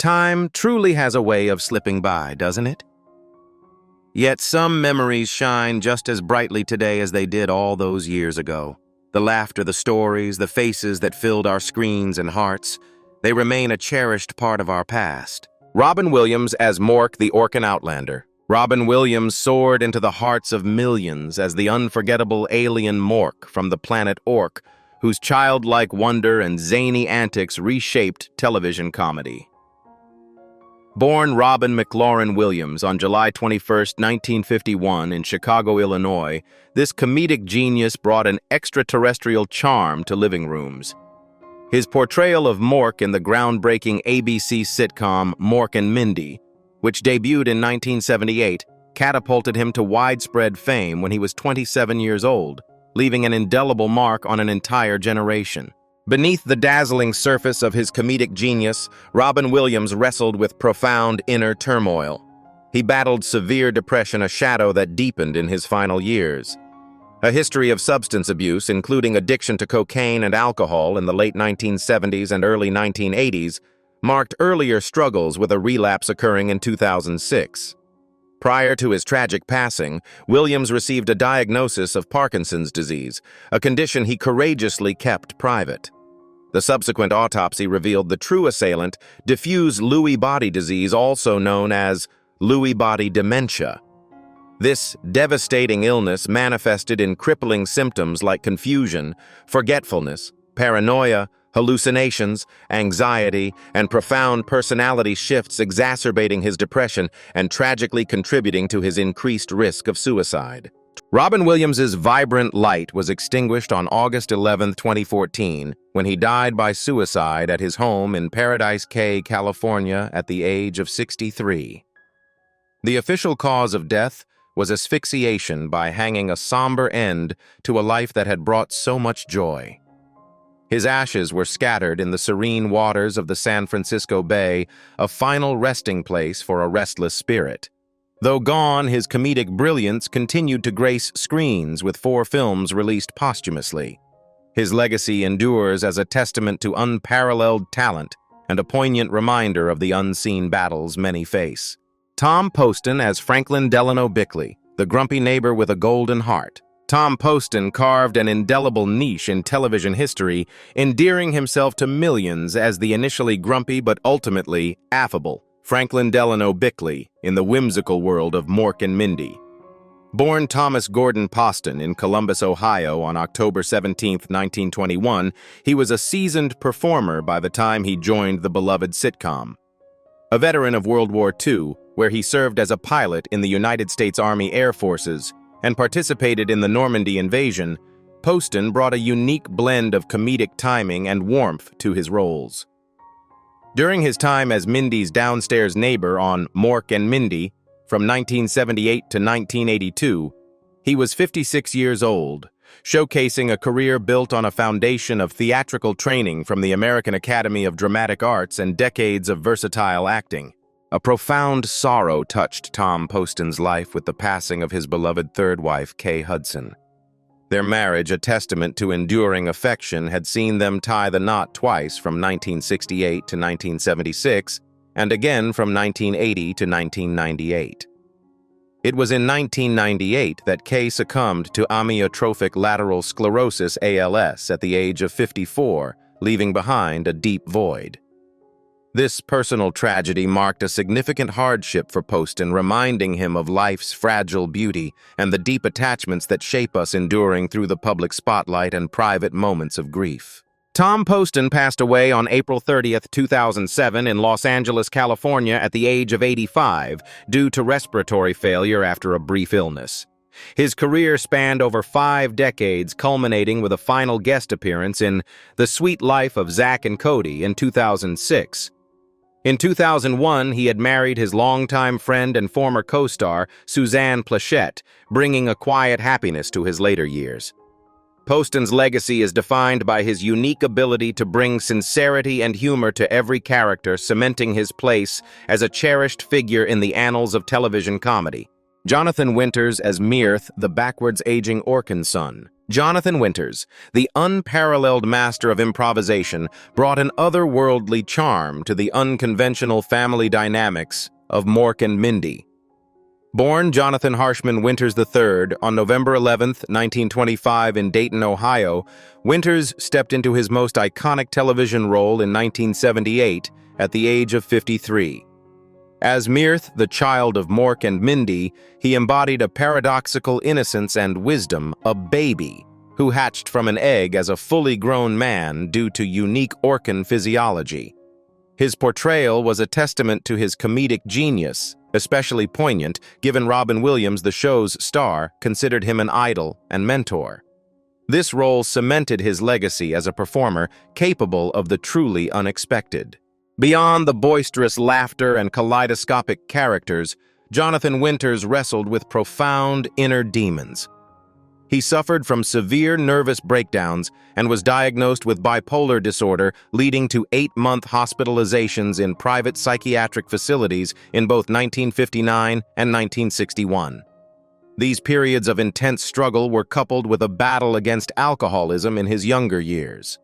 Time truly has a way of slipping by, doesn't it? Yet some memories shine just as brightly today as they did all those years ago. The laughter, the stories, the faces that filled our screens and hearts, they remain a cherished part of our past. Robin Williams as Mork the Orcan Outlander. Robin Williams soared into the hearts of millions as the unforgettable alien Mork from the planet Ork, whose childlike wonder and zany antics reshaped television comedy. Born Robin McLaurin Williams on July 21, 1951 in Chicago, Illinois, this comedic genius brought an extraterrestrial charm to living rooms. His portrayal of Mork in the groundbreaking ABC sitcom Mork Mindy, which debuted in 1978, catapulted him to widespread fame when he was 27 years old, leaving an indelible mark on an entire generation. Beneath the dazzling surface of his comedic genius, Robin Williams wrestled with profound inner turmoil. He battled severe depression, a shadow that deepened in his final years. A history of substance abuse, including addiction to cocaine and alcohol in the late 1970s and early 1980s, marked earlier struggles with a relapse occurring in 2006. Prior to his tragic passing, Williams received a diagnosis of Parkinson's disease, a condition he courageously kept private. The subsequent autopsy revealed the true assailant, diffuse Lewy body disease, also known as Lewy body dementia. This devastating illness manifested in crippling symptoms like confusion, forgetfulness, paranoia, hallucinations, anxiety, and profound personality shifts, exacerbating his depression and tragically contributing to his increased risk of suicide. Robin Williams's vibrant light was extinguished on August 11, 2014, when he died by suicide at his home in Paradise Cay, California, at the age of 63. The official cause of death was asphyxiation by hanging, a somber end to a life that had brought so much joy. His ashes were scattered in the serene waters of the San Francisco Bay, a final resting place for a restless spirit. Though gone, his comedic brilliance continued to grace screens with 4 films released posthumously. His legacy endures as a testament to unparalleled talent and a poignant reminder of the unseen battles many face. Tom Poston as Franklin Delano Bickley, the grumpy neighbor with a golden heart. Tom Poston carved an indelible niche in television history, endearing himself to millions as the initially grumpy but ultimately affable Franklin Delano Bickley in the whimsical world of Mork Mindy. Born Thomas Gordon Poston in Columbus, Ohio on October 17, 1921, he was a seasoned performer by the time he joined the beloved sitcom. A veteran of World War II, where he served as a pilot in the United States Army Air Forces and participated in the Normandy invasion, Poston brought a unique blend of comedic timing and warmth to his roles. During his time as Mindy's downstairs neighbor on Mork Mindy, from 1978 to 1982, he was 56 years old, showcasing a career built on a foundation of theatrical training from the American Academy of Dramatic Arts and decades of versatile acting. A profound sorrow touched Tom Poston's life with the passing of his beloved third wife, Kay Hudson. Their marriage, a testament to enduring affection, had seen them tie the knot twice from 1968 to 1976, and again from 1980 to 1998. It was in 1998 that Kay succumbed to amyotrophic lateral sclerosis, ALS, at the age of 54, leaving behind a deep void. This personal tragedy marked a significant hardship for Poston, reminding him of life's fragile beauty and the deep attachments that shape us, enduring through the public spotlight and private moments of grief. Tom Poston passed away on April 30, 2007 in Los Angeles, California at the age of 85 due to respiratory failure after a brief illness. His career spanned over 5 decades, culminating with a final guest appearance in The Sweet Life of Zack and Cody in 2006. In 2001, he had married his longtime friend and former co-star, Suzanne Plachette, bringing a quiet happiness to his later years. Poston's legacy is defined by his unique ability to bring sincerity and humor to every character, cementing his place as a cherished figure in the annals of television comedy. Jonathan Winters as Mearth, the backwards-aging Orcan son. Jonathan Winters, the unparalleled master of improvisation, brought an otherworldly charm to the unconventional family dynamics of Mork and Mindy. Born Jonathan Harshman Winters III on November 11, 1925 in Dayton, Ohio, Winters stepped into his most iconic television role in 1978 at the age of 53. As Mearth, the child of Mork and Mindy, he embodied a paradoxical innocence and wisdom, a baby, who hatched from an egg as a fully grown man due to unique organ physiology. His portrayal was a testament to his comedic genius, especially poignant, given Robin Williams, the show's star, considered him an idol and mentor. This role cemented his legacy as a performer capable of the truly unexpected. Beyond the boisterous laughter and kaleidoscopic characters, Jonathan Winters wrestled with profound inner demons. He suffered from severe nervous breakdowns and was diagnosed with bipolar disorder, leading to 8-month hospitalizations in private psychiatric facilities in both 1959 and 1961. These periods of intense struggle were coupled with a battle against alcoholism in his younger years.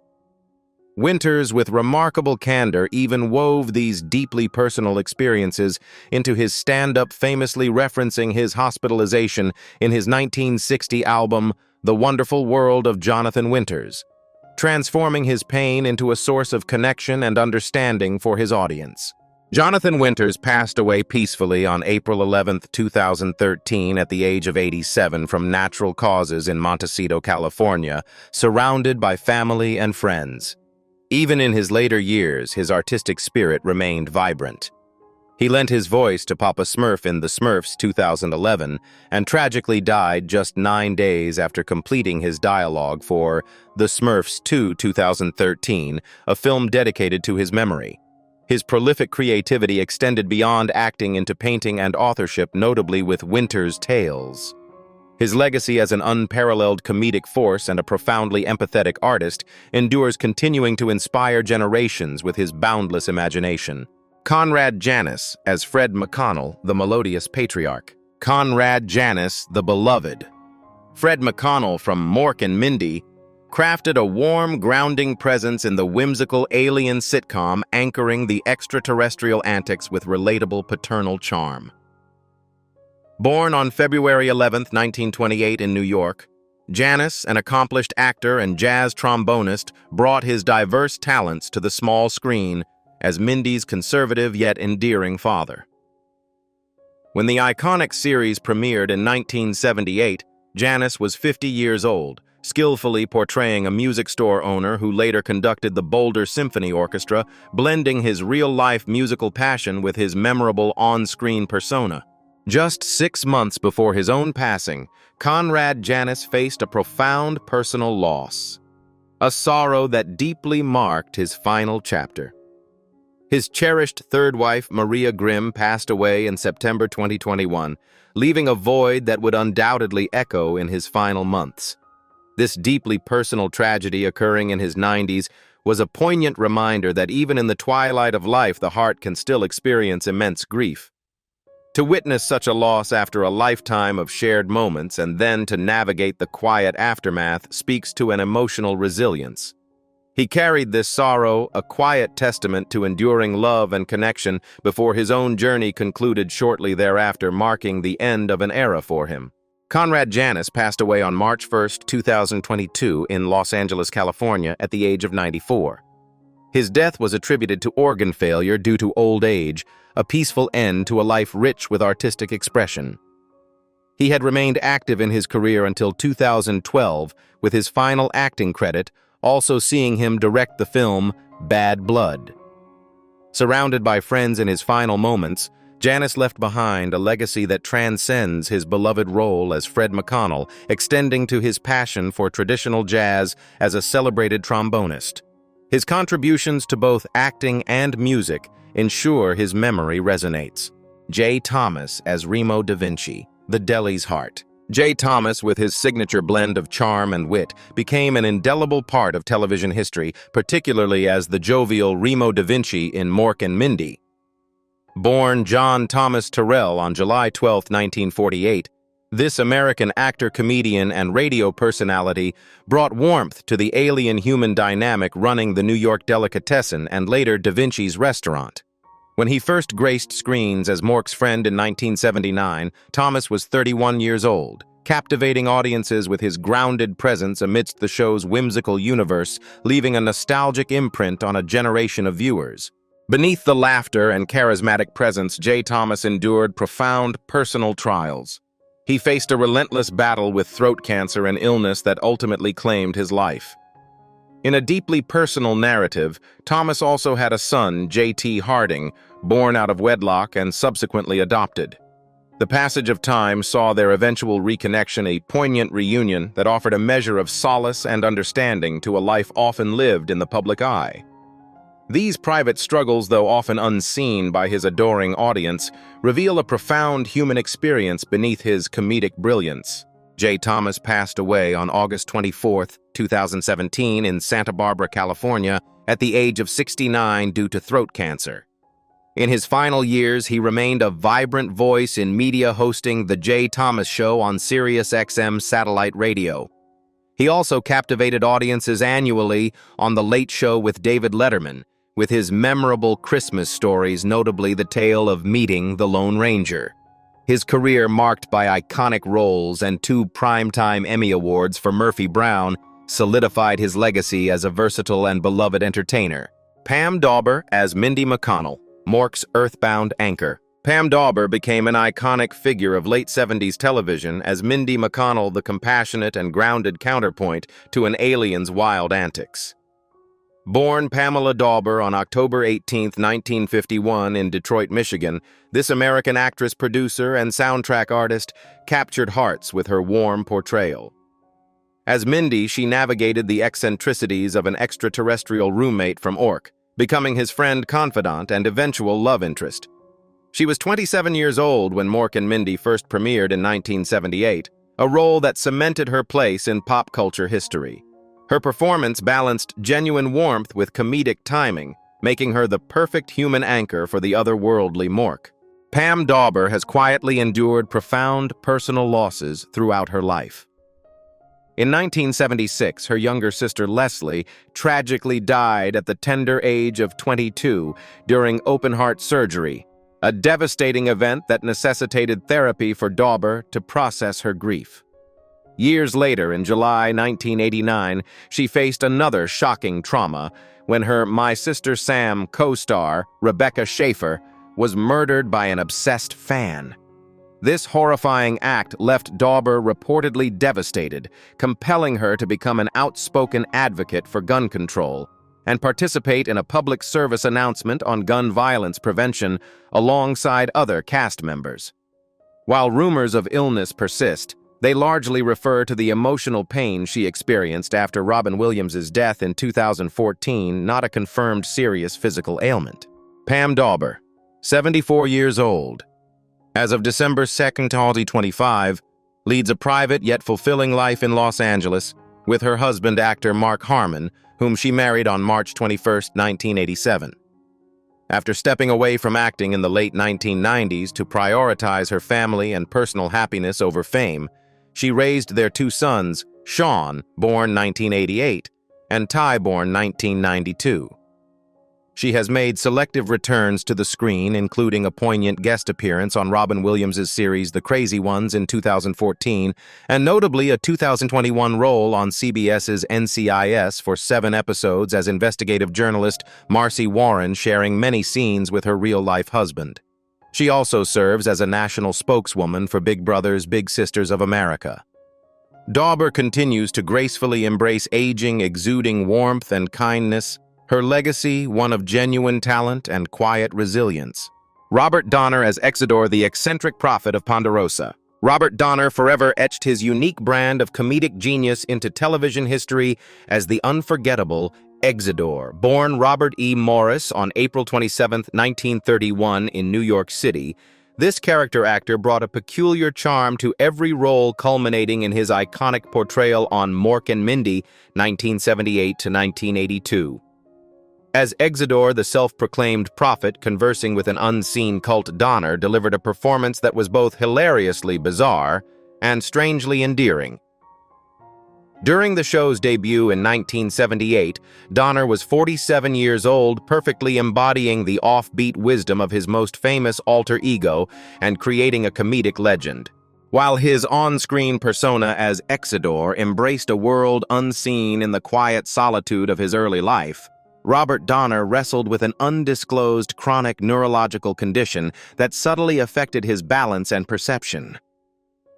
Winters, with remarkable candor, even wove these deeply personal experiences into his stand-up, famously referencing his hospitalization in his 1960 album, The Wonderful World of Jonathan Winters, transforming his pain into a source of connection and understanding for his audience. Jonathan Winters passed away peacefully on April 11, 2013, at the age of 87 from natural causes in Montecito, California, surrounded by family and friends. Even in his later years, his artistic spirit remained vibrant. He lent his voice to Papa Smurf in The Smurfs 2011 and tragically died just 9 days after completing his dialogue for The Smurfs 2 2013, a film dedicated to his memory. His prolific creativity extended beyond acting into painting and authorship, notably with Winters' Tales. His legacy as an unparalleled comedic force and a profoundly empathetic artist endures, continuing to inspire generations with his boundless imagination. Conrad Janis as Fred McConnell, the melodious patriarch. Conrad Janis, the beloved. Fred McConnell from Mork and Mindy crafted a warm, grounding presence in the whimsical alien sitcom, anchoring the extraterrestrial antics with relatable paternal charm. Born on February 11, 1928 in New York, Janis, an accomplished actor and jazz trombonist, brought his diverse talents to the small screen as Mindy's conservative yet endearing father. When the iconic series premiered in 1978, Janis was 50 years old, skillfully portraying a music store owner who later conducted the Boulder Symphony Orchestra, blending his real-life musical passion with his memorable on-screen persona. Just 6 months before his own passing, Conrad Janis faced a profound personal loss, a sorrow that deeply marked his final chapter. His cherished third wife, Maria Grimm, passed away in September 2021, leaving a void that would undoubtedly echo in his final months. This deeply personal tragedy, occurring in his 90s, was a poignant reminder that even in the twilight of life, the heart can still experience immense grief. To witness such a loss after a lifetime of shared moments and then to navigate the quiet aftermath speaks to an emotional resilience. He carried this sorrow, a quiet testament to enduring love and connection, before his own journey concluded shortly thereafter, marking the end of an era for him. Conrad Janis passed away on March 1, 2022 in Los Angeles, California at the age of 94. His death was attributed to organ failure due to old age, a peaceful end to a life rich with artistic expression. He had remained active in his career until 2012, with his final acting credit also seeing him direct the film Bad Blood. Surrounded by friends in his final moments, Janis left behind a legacy that transcends his beloved role as Fred McConnell, extending to his passion for traditional jazz as a celebrated trombonist. His contributions to both acting and music ensure his memory resonates. J. Thomas as Remo DaVinci, the Deli's Heart. J. Thomas, with his signature blend of charm and wit, became an indelible part of television history, particularly as the jovial Remo DaVinci in Mork and Mindy. Born John Thomas Terrell on July 12, 1948, This American actor, comedian, and radio personality brought warmth to the alien-human dynamic running the New York delicatessen and later DaVinci's restaurant. When he first graced screens as Mork's friend in 1979, Thomas was 31 years old, captivating audiences with his grounded presence amidst the show's whimsical universe, leaving a nostalgic imprint on a generation of viewers. Beneath the laughter and charismatic presence, J. Thomas endured profound personal trials. He faced a relentless battle with throat cancer, an illness that ultimately claimed his life. In a deeply personal narrative, Thomas also had a son, J.T. Harding, born out of wedlock and subsequently adopted. The passage of time saw their eventual reconnection, a poignant reunion that offered a measure of solace and understanding to a life often lived in the public eye. These private struggles, though often unseen by his adoring audience, reveal a profound human experience beneath his comedic brilliance. J. Thomas passed away on August 24, 2017 in Santa Barbara, California, at the age of 69 due to throat cancer. In his final years, he remained a vibrant voice in media, hosting The J. Thomas Show on Sirius XM satellite radio. He also captivated audiences annually on The Late Show with David Letterman, with his memorable Christmas stories, notably the tale of meeting the Lone Ranger. His career, marked by iconic roles and 2 Primetime Emmy Awards for Murphy Brown, solidified his legacy as a versatile and beloved entertainer. Pam Dawber as Mindy McConnell, Mork's earthbound anchor. Pam Dawber became an iconic figure of late 70s television as Mindy McConnell, the compassionate and grounded counterpoint to an alien's wild antics. Born Pamela Dawber on October 18, 1951 in Detroit, Michigan, this American actress, producer, and soundtrack artist captured hearts with her warm portrayal. As Mindy, she navigated the eccentricities of an extraterrestrial roommate from Ork, becoming his friend, confidant, and eventual love interest. She was 27 years old when Mork and Mindy first premiered in 1978, a role that cemented her place in pop culture history. Her performance balanced genuine warmth with comedic timing, making her the perfect human anchor for the otherworldly Mork. Pam Dawber has quietly endured profound personal losses throughout her life. In 1976, her younger sister Leslie tragically died at the tender age of 22 during open-heart surgery, a devastating event that necessitated therapy for Dawber to process her grief. Years later, in July 1989, she faced another shocking trauma when her My Sister Sam co-star, Rebecca Schaefer, was murdered by an obsessed fan. This horrifying act left Dawber reportedly devastated, compelling her to become an outspoken advocate for gun control and participate in a public service announcement on gun violence prevention alongside other cast members. While rumors of illness persist, they largely refer to the emotional pain she experienced after Robin Williams' death in 2014, not a confirmed serious physical ailment. Pam Dawber, 74 years old, as of December 2, 2025, leads a private yet fulfilling life in Los Angeles with her husband, actor Mark Harmon, whom she married on March 21, 1987. After stepping away from acting in the late 1990s to prioritize her family and personal happiness over fame, she raised their 2 sons, Sean, born 1988, and Ty, born 1992. She has made selective returns to the screen, including a poignant guest appearance on Robin Williams' series The Crazy Ones in 2014, and notably a 2021 role on CBS's NCIS for 7 episodes as investigative journalist Marcy Warren, sharing many scenes with her real-life husband. She also serves as a national spokeswoman for Big Brothers Big Sisters of America. Dawber continues to gracefully embrace aging, exuding warmth and kindness, her legacy one of genuine talent and quiet resilience. Robert Donner as Exidor, the eccentric prophet of Ponderosa. Robert Donner forever etched his unique brand of comedic genius into television history as the unforgettable Exidor. Born Robert E. Morris on April 27, 1931 in New York City, this character actor brought a peculiar charm to every role, culminating in his iconic portrayal on Mork and Mindy, 1978 to 1982. As Exidor, the self-proclaimed prophet conversing with an unseen cult, Donner delivered a performance that was both hilariously bizarre and strangely endearing. During the show's debut in 1978, Donner was 47 years old, perfectly embodying the offbeat wisdom of his most famous alter ego and creating a comedic legend. While his on-screen persona as Exidor embraced a world unseen in the quiet solitude of his early life, Robert Donner wrestled with an undisclosed chronic neurological condition that subtly affected his balance and perception.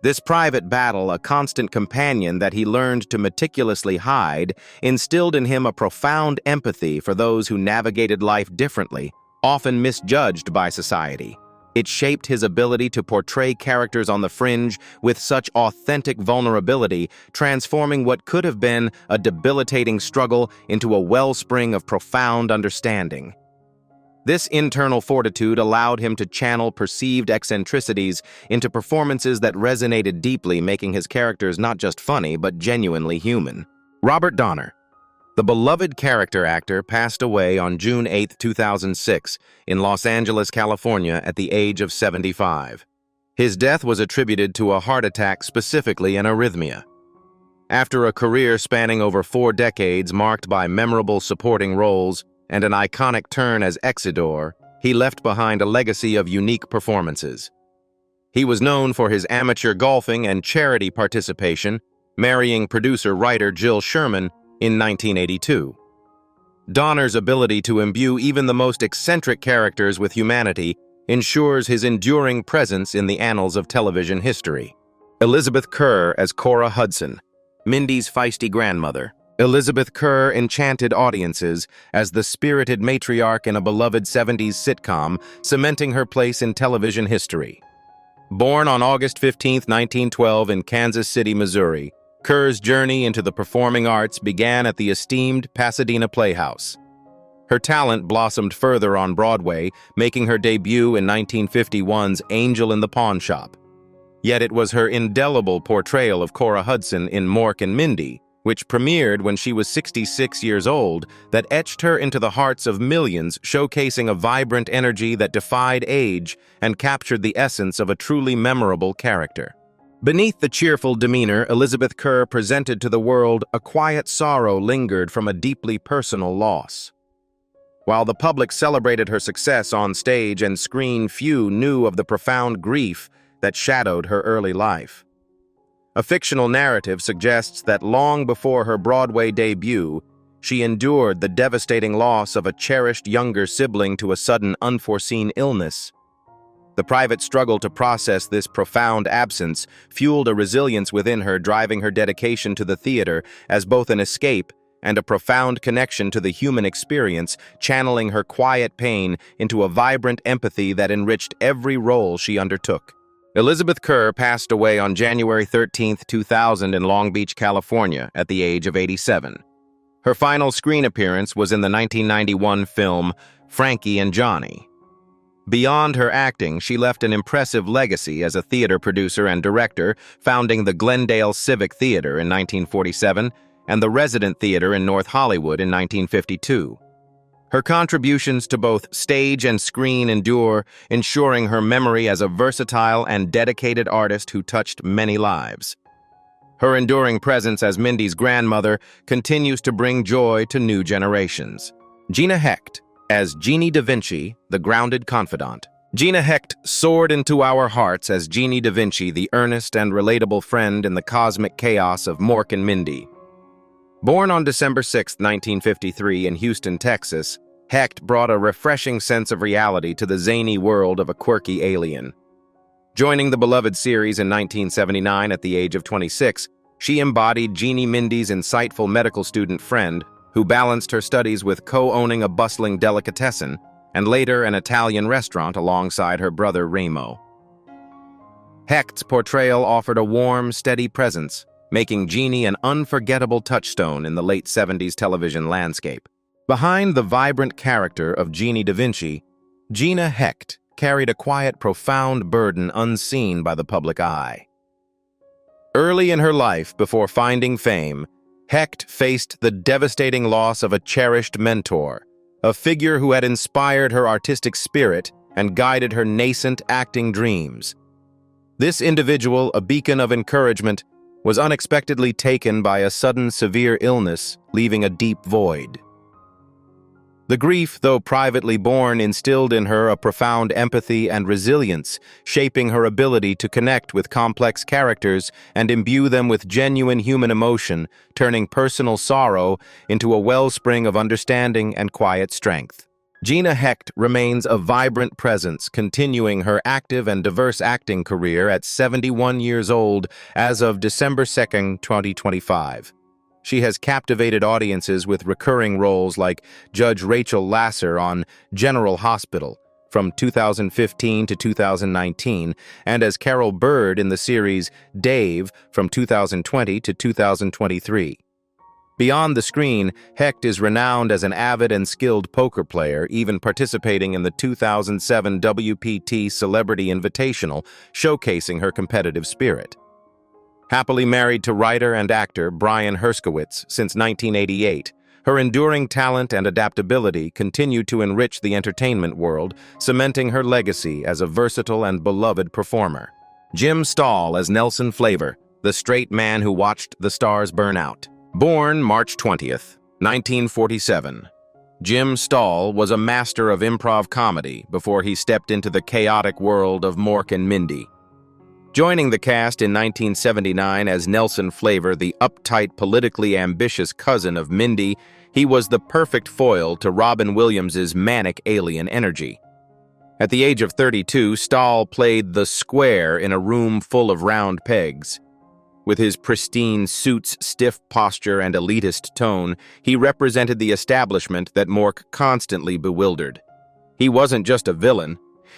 This private battle, a constant companion that he learned to meticulously hide, instilled in him a profound empathy for those who navigated life differently, often misjudged by society. It shaped his ability to portray characters on the fringe with such authentic vulnerability, transforming what could have been a debilitating struggle into a wellspring of profound understanding. This internal fortitude allowed him to channel perceived eccentricities into performances that resonated deeply, making his characters not just funny, but genuinely human. Robert Donner, the beloved character actor, passed away on June 8, 2006, in Los Angeles, California, at the age of 75. His death was attributed to a heart attack, specifically an arrhythmia. After a career spanning over 4 decades marked by memorable supporting roles and an iconic turn as Exidor, he left behind a legacy of unique performances. He was known for his amateur golfing and charity participation, marrying producer-writer Jill Sherman in 1982. Donner's ability to imbue even the most eccentric characters with humanity ensures his enduring presence in the annals of television history. Elizabeth Kerr as Cora Hudson, Mindy's feisty grandmother. Elizabeth Kerr enchanted audiences as the spirited matriarch in a beloved 70s sitcom, cementing her place in television history. Born on August 15, 1912 in Kansas City, Missouri, Kerr's journey into the performing arts began at the esteemed Pasadena Playhouse. Her talent blossomed further on Broadway, making her debut in 1951's Angel in the Pawn Shop. Yet it was her indelible portrayal of Cora Hudson in Mork Mindy, which premiered when she was 66 years old, that etched her into the hearts of millions, showcasing a vibrant energy that defied age and captured the essence of a truly memorable character. Beneath the cheerful demeanor Elizabeth Kerr presented to the world, a quiet sorrow lingered from a deeply personal loss. While the public celebrated her success on stage and screen, few knew of the profound grief that shadowed her early life. A fictional narrative suggests that long before her Broadway debut, she endured the devastating loss of a cherished younger sibling to a sudden, unforeseen illness. The private struggle to process this profound absence fueled a resilience within her, driving her dedication to the theater as both an escape and a profound connection to the human experience, channeling her quiet pain into a vibrant empathy that enriched every role she undertook. Elizabeth Kerr passed away on January 13, 2000 in Long Beach, California, at the age of 87. Her final screen appearance was in the 1991 film Frankie and Johnny. Beyond her acting, she left an impressive legacy as a theater producer and director, founding the Glendale Civic Theater in 1947 and the Resident Theater in North Hollywood in 1952. Her contributions to both stage and screen endure, ensuring her memory as a versatile and dedicated artist who touched many lives. Her enduring presence as Mindy's grandmother continues to bring joy to new generations. Gina Hecht, as Jeanie DaVinci, the grounded confidant. Gina Hecht soared into our hearts as Jeanie DaVinci, the earnest and relatable friend in the cosmic chaos of Mork Mindy. Born on December 6, 1953 in Houston, Texas, Hecht brought a refreshing sense of reality to the zany world of a quirky alien. Joining the beloved series in 1979 at the age of 26, she embodied Jeanie Mindy's insightful medical student friend, who balanced her studies with co-owning a bustling delicatessen and later an Italian restaurant alongside her brother Remo. Hecht's portrayal offered a warm, steady presence, making Jeanie an unforgettable touchstone in the late 70s television landscape. Behind the vibrant character of Jeanie DaVinci, Gina Hecht carried a quiet, profound burden unseen by the public eye. Early in her life, before finding fame, Hecht faced the devastating loss of a cherished mentor, a figure who had inspired her artistic spirit and guided her nascent acting dreams. This individual, a beacon of encouragement, was unexpectedly taken by a sudden severe illness, leaving a deep void. The grief, though privately born, instilled in her a profound empathy and resilience, shaping her ability to connect with complex characters and imbue them with genuine human emotion, turning personal sorrow into a wellspring of understanding and quiet strength. Gina Hecht remains a vibrant presence, continuing her active and diverse acting career at 71 years old as of December 2nd, 2025. She has captivated audiences with recurring roles like Judge Rachel Lasser on General Hospital from 2015 to 2019, and as Carol Bird in the series Dave from 2020 to 2023. Beyond the screen, Hecht is renowned as an avid and skilled poker player, even participating in the 2007 WPT Celebrity Invitational, showcasing her competitive spirit. Happily married to writer and actor Brian Herskowitz since 1988, her enduring talent and adaptability continue to enrich the entertainment world, cementing her legacy as a versatile and beloved performer. Jim Staahl as Nelson Flavor, the straight man who watched the stars burn out. Born March 20th, 1947, Jim Staahl was a master of improv comedy before he stepped into the chaotic world of Mork and Mindy. Joining the cast in 1979 as Nelson Flavor, the uptight, politically ambitious cousin of Mindy, he was the perfect foil to Robin Williams' manic alien energy. At the age of 32, Staahl played the square in a room full of round pegs. With his pristine suit's stiff posture and elitist tone, he represented the establishment that Mork constantly bewildered. He wasn't just a villain.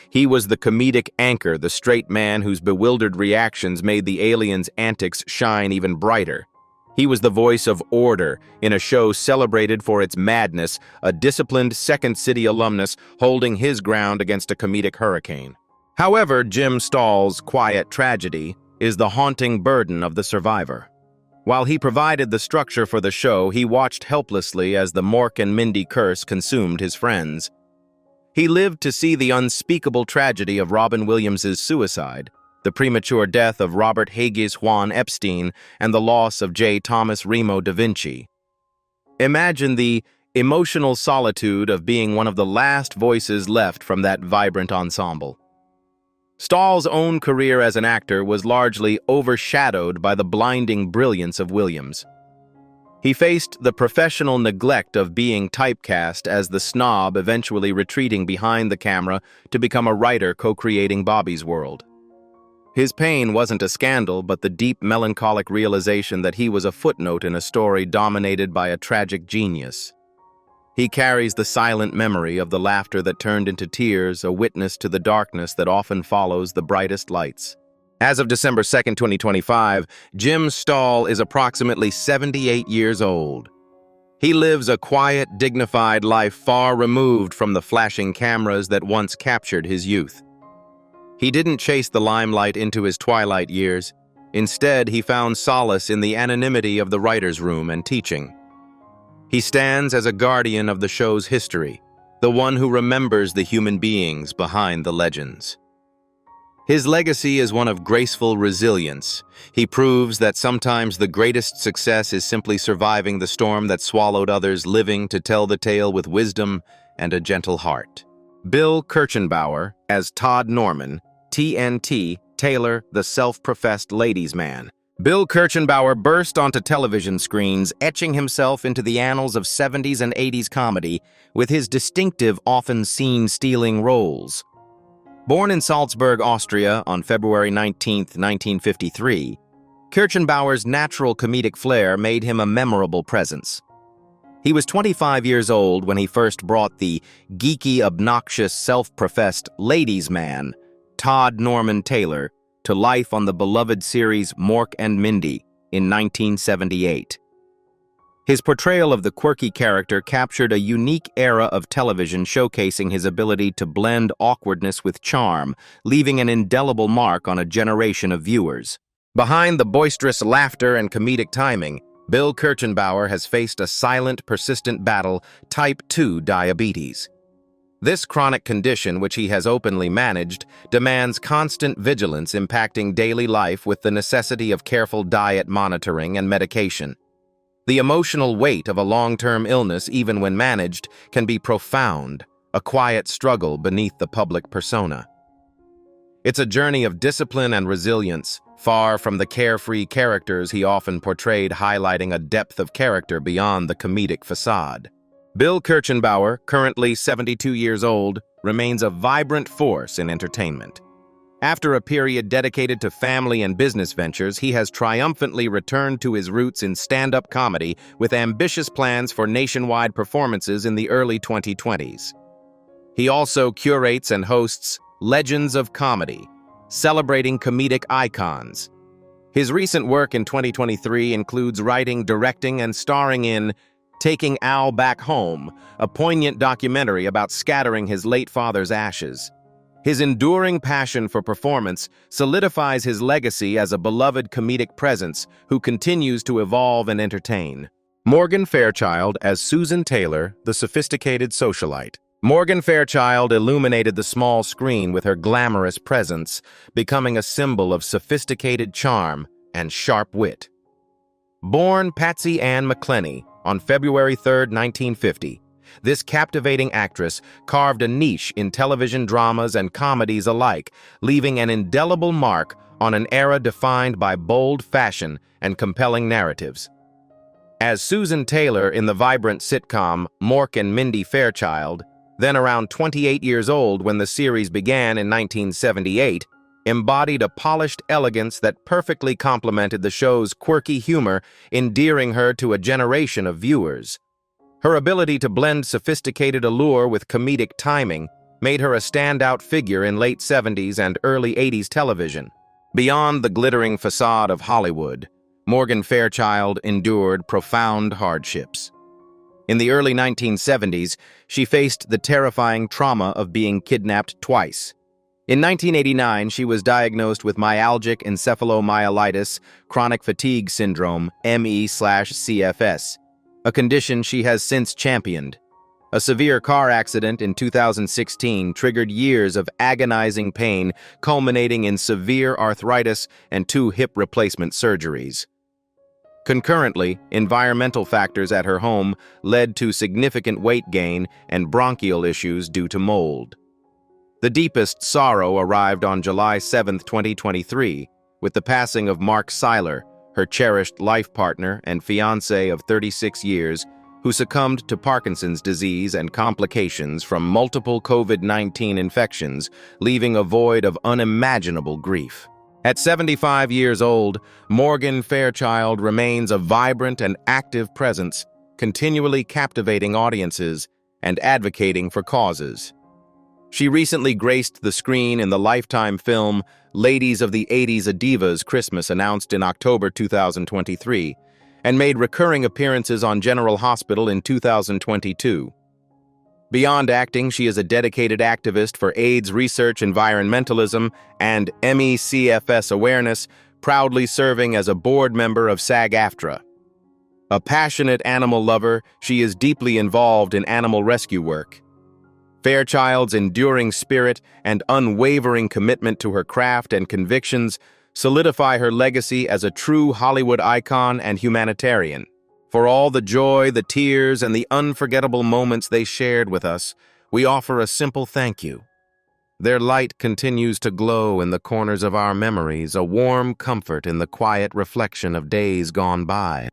He was the comedic anchor, the straight man whose bewildered reactions made the aliens' antics shine even brighter. He was the voice of order in a show celebrated for its madness, a disciplined Second City alumnus holding his ground against a comedic hurricane. However, Jim Stahl's quiet tragedy is the haunting burden of the survivor. While he provided the structure for the show, he watched helplessly as the Mork and Mindy curse consumed his friends. He lived to see the unspeakable tragedy of Robin Williams' suicide, the premature death of Robert Hage's Juan Epstein, and the loss of J. Thomas Remo DaVinci. Imagine the emotional solitude of being one of the last voices left from that vibrant ensemble. Stahl's own career as an actor was largely overshadowed by the blinding brilliance of Williams. He faced the professional neglect of being typecast as the snob, eventually retreating behind the camera to become a writer co-creating Bobby's World. His pain wasn't a scandal, but the deep melancholic realization that he was a footnote in a story dominated by a tragic genius. He carries the silent memory of the laughter that turned into tears, a witness to the darkness that often follows the brightest lights. As of December 2nd, 2025, Jim Staahl is approximately 78 years old. He lives a quiet, dignified life far removed from the flashing cameras that once captured his youth. He didn't chase the limelight into his twilight years. Instead, he found solace in the anonymity of the writer's room and teaching. He stands as a guardian of the show's history, the one who remembers the human beings behind the legends. His legacy is one of graceful resilience. He proves that sometimes the greatest success is simply surviving the storm that swallowed others, living to tell the tale with wisdom and a gentle heart. Bill Kirchenbauer as Todd Norman, T.N.T, Taylor, the self-professed ladies' man. Bill Kirchenbauer burst onto television screens, etching himself into the annals of 70s and 80s comedy with his distinctive, often scene-stealing roles. Born in Salzburg, Austria on February 19, 1953, Kirchenbauer's natural comedic flair made him a memorable presence. He was 25 years old when he first brought the geeky, obnoxious, self-professed ladies' man, Todd Norman Taylor, to life on the beloved series Mork and Mindy in 1978. His portrayal of the quirky character captured a unique era of television, showcasing his ability to blend awkwardness with charm, leaving an indelible mark on a generation of viewers. Behind the boisterous laughter and comedic timing, Bill Kirchenbauer has faced a silent, persistent battle, type 2 diabetes. This chronic condition, which he has openly managed, demands constant vigilance impacting daily life with the necessity of careful diet monitoring and medication. The emotional weight of a long-term illness, even when managed, can be profound, a quiet struggle beneath the public persona. It's a journey of discipline and resilience, far from the carefree characters he often portrayed, highlighting a depth of character beyond the comedic facade. Bill Kirchenbauer, currently 72 years old, remains a vibrant force in entertainment. After a period dedicated to family and business ventures, he has triumphantly returned to his roots in stand-up comedy with ambitious plans for nationwide performances in the early 2020s. He also curates and hosts Legends of Comedy, celebrating comedic icons. His recent work in 2023 includes writing, directing, and starring in Taking Al Back Home, a poignant documentary about scattering his late father's ashes. His enduring passion for performance solidifies his legacy as a beloved comedic presence who continues to evolve and entertain. Morgan Fairchild as Susan Taylor, the sophisticated socialite. Morgan Fairchild illuminated the small screen with her glamorous presence, becoming a symbol of sophisticated charm and sharp wit. Born Patsy Ann McClenney on February 3, 1950, this captivating actress carved a niche in television dramas and comedies alike, leaving an indelible mark on an era defined by bold fashion and compelling narratives. As Susan Taylor in the vibrant sitcom Mork Mindy Fairchild, then around 28 years old when the series began in 1978, embodied a polished elegance that perfectly complemented the show's quirky humor, endearing her to a generation of viewers. Her ability to blend sophisticated allure with comedic timing made her a standout figure in late 70s and early 80s television. Beyond the glittering facade of Hollywood, Morgan Fairchild endured profound hardships. In the early 1970s, she faced the terrifying trauma of being kidnapped twice. In 1989, she was diagnosed with myalgic encephalomyelitis, chronic fatigue syndrome, ME/CFS, a condition she has since championed. A severe car accident in 2016 triggered years of agonizing pain, culminating in severe arthritis and 2 hip replacement surgeries. Concurrently, environmental factors at her home led to significant weight gain and bronchial issues due to mold. The deepest sorrow arrived on July 7, 2023, with the passing of Mark Seiler, her cherished life partner and fiancé of 36 years, who succumbed to Parkinson's disease and complications from multiple COVID-19 infections, leaving a void of unimaginable grief. At 75 years old, Morgan Fairchild remains a vibrant and active presence, continually captivating audiences and advocating for causes. She recently graced the screen in the Lifetime film Ladies of the 80s A Diva's Christmas, announced in October 2023, and made recurring appearances on General Hospital in 2022. Beyond acting, she is a dedicated activist for AIDS research, environmentalism, and ME/CFS awareness, proudly serving as a board member of SAG-AFTRA. A passionate animal lover, she is deeply involved in animal rescue work. Fairchild's enduring spirit and unwavering commitment to her craft and convictions solidify her legacy as a true Hollywood icon and humanitarian. For all the joy, the tears, and the unforgettable moments they shared with us, we offer a simple thank you. Their light continues to glow in the corners of our memories, a warm comfort in the quiet reflection of days gone by.